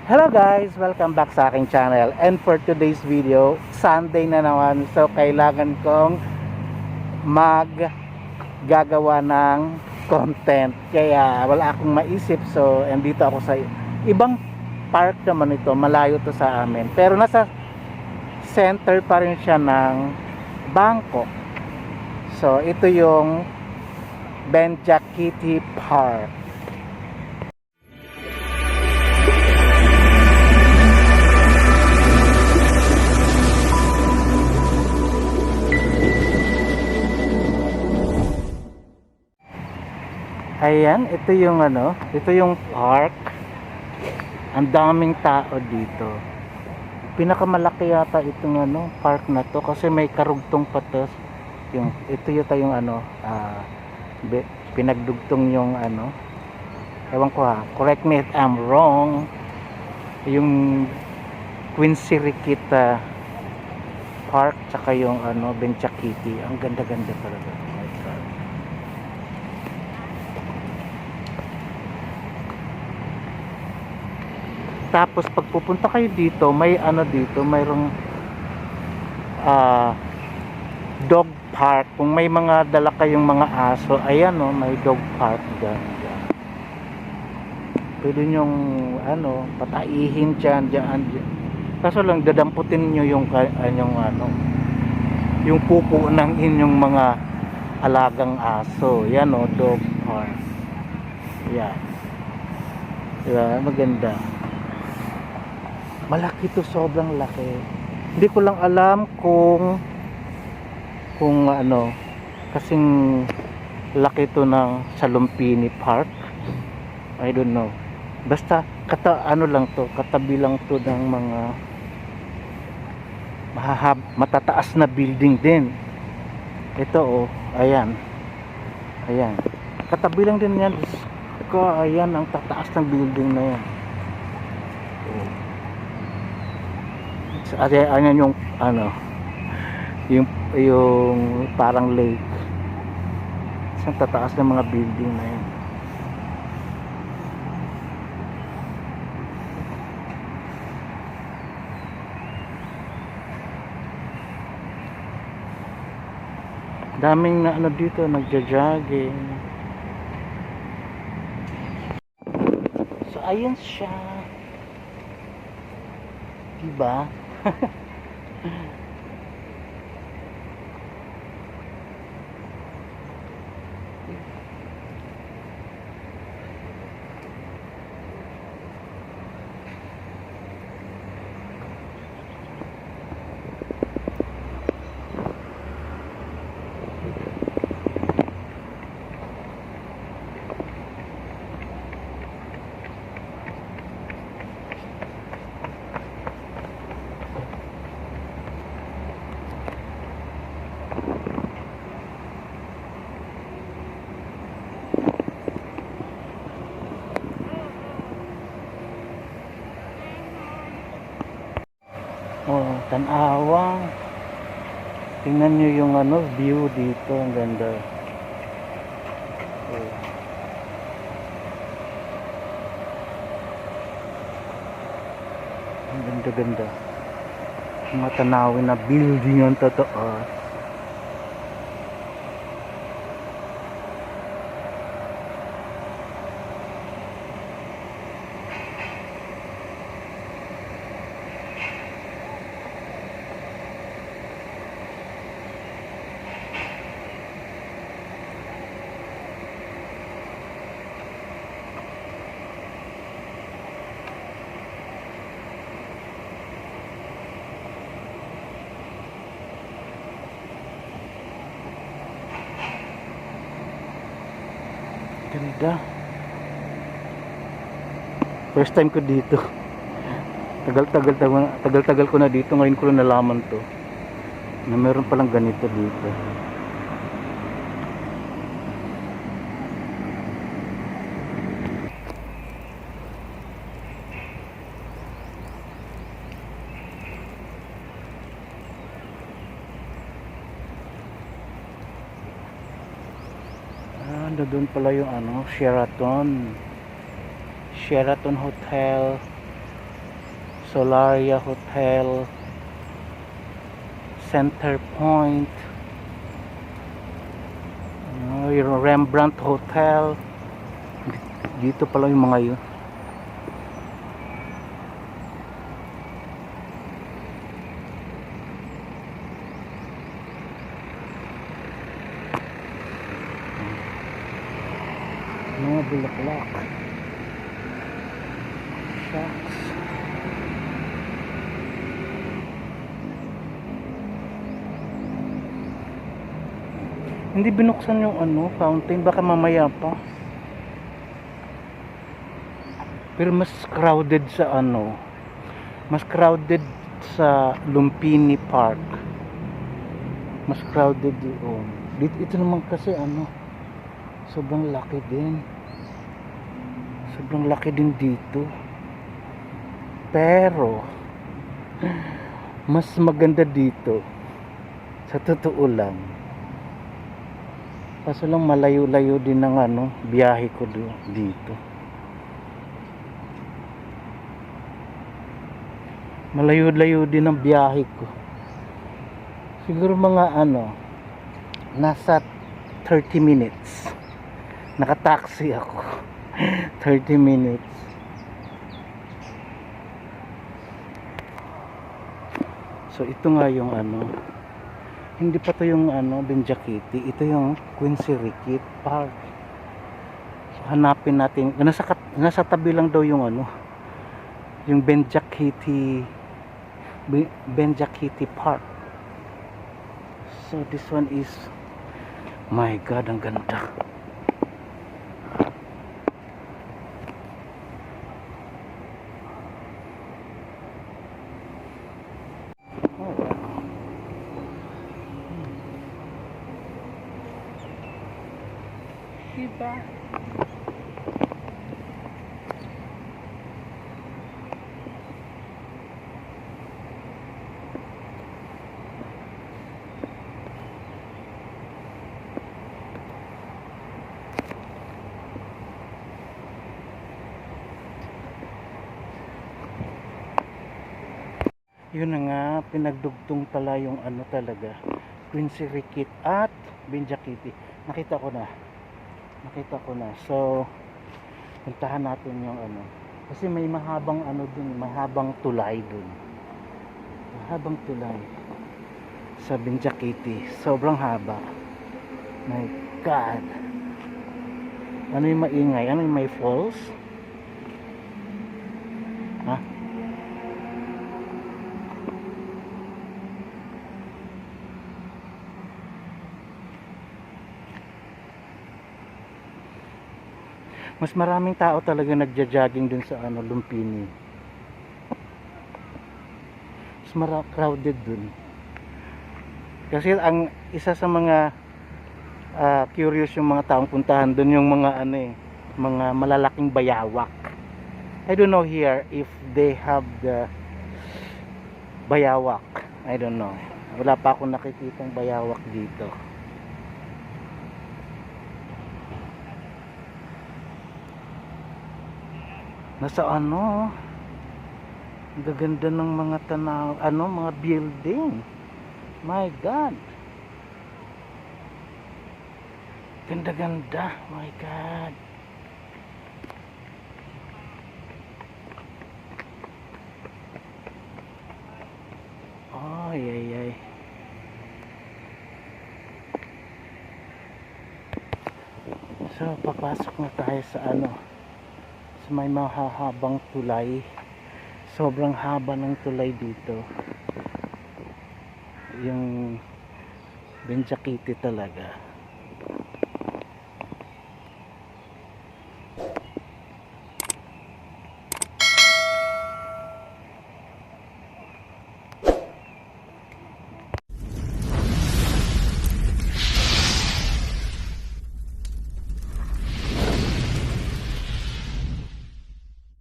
Hello guys! Welcome back sa aking channel. And for today's video, Sunday na naman. So kailangan kong maggagawa ng content. Kaya wala akong maisip. So andito ako sa ibang park naman ito. Malayo to sa amin. Pero nasa center pa rin siya ng Bangkok. So ito yung Benjakitti Park. Ayan, ito yung park. Ang daming tao dito. Pinakamalaki yata itong park na to kasi may karugtong patas. Ito yung pinagdugtong yung ewan ko correct me if I'm wrong. Yung Queen Sirikita Park tsaka yung Benjakitti. Ang ganda-ganda talaga. Oh my God. Tapos pag pupunta kayo dito, may mayroong dog park. Kung may mga dala kayong mga aso, ayan may dog park dyan. Pwede nyong pataihin dyan. Kaso lang dadamputin nyo yung pupo ng inyong mga alagang aso. Yan dog park. Yan. Diba? Maganda. Malaki to, sobrang laki. Hindi ko lang alam kung kasing laki to ng Salumpini Park. I don't know. Basta katabi lang to ng mga matataas na building din. Ito ayan. Ayan. Katabi lang din yan. Ayan ang tataas ng building na yan. Ayan yung parang lake. Isang tataas ng mga building na yan. Daming dito nagja-jogging. So ayun siya. Diba? Tanawang. Tingnan nyo yung view dito, ang ganda. Ang ganda-ganda. Matanawin na building ang totoo. Ganda. First time ko dito. Tagal-tagal ko na dito. Ngayon ko lang nalaman to na meron palang ganito dito. Doon pala yung Sheraton Hotel Solaria Hotel, Center Point, yung Rembrandt Hotel. Dito pala yung mga yun. Mga bulaklak. Shucks. Hindi binuksan yung fountain, baka mamaya pa. Pero mas crowded sa mas crowded sa Lumpini Park. Mas crowded doon. Ito naman kasi sobrang laki din. Sobrang laki din dito. Pero mas maganda dito. Sa totoo lang. Kaso lang malayo-layo din ng biyahe ko dito. Malayo-layo din ang biyahe ko. Siguro mga nasa 30 minutes. Naka-taxi ako. 30 minutes. So ito nga yung hindi pa to yung Benjaquiti. Ito yung Quincy Riquet Park. So, hanapin natin. Nasa tabi lang daw yung yung Benjaquiti Park. So this one is, my God, ang ganda. Diba? Yun na nga, pinagdugtong pala yung talaga, Quincy Riquet at Benjaquiti. Nakita ko na. So puntahan natin yung kasi may mahabang dun, mahabang tulay dun. Mahabang tulay sa Benjaquiti. Sobrang haba. My God. Ano yung maingay? Ano yung may falls? Ha? Mas maraming tao talaga nagja-jogging dun sa Lumpini. Mas crowded dun. Kasi ang isa sa mga curious yung mga taong puntahan dun, yung mga mga malalaking bayawak. I don't know here if they have the bayawak. I don't know. Wala pa akong nakikitang bayawak dito. Nasa ang gaganda ng mga tanaw, mga building. My God. Ganda-ganda. My God. Ay, ay, ay. So, papasok na tayo sa may mahahabang tulay. Sobrang haba ng tulay dito. Yung Benjaquiti talaga.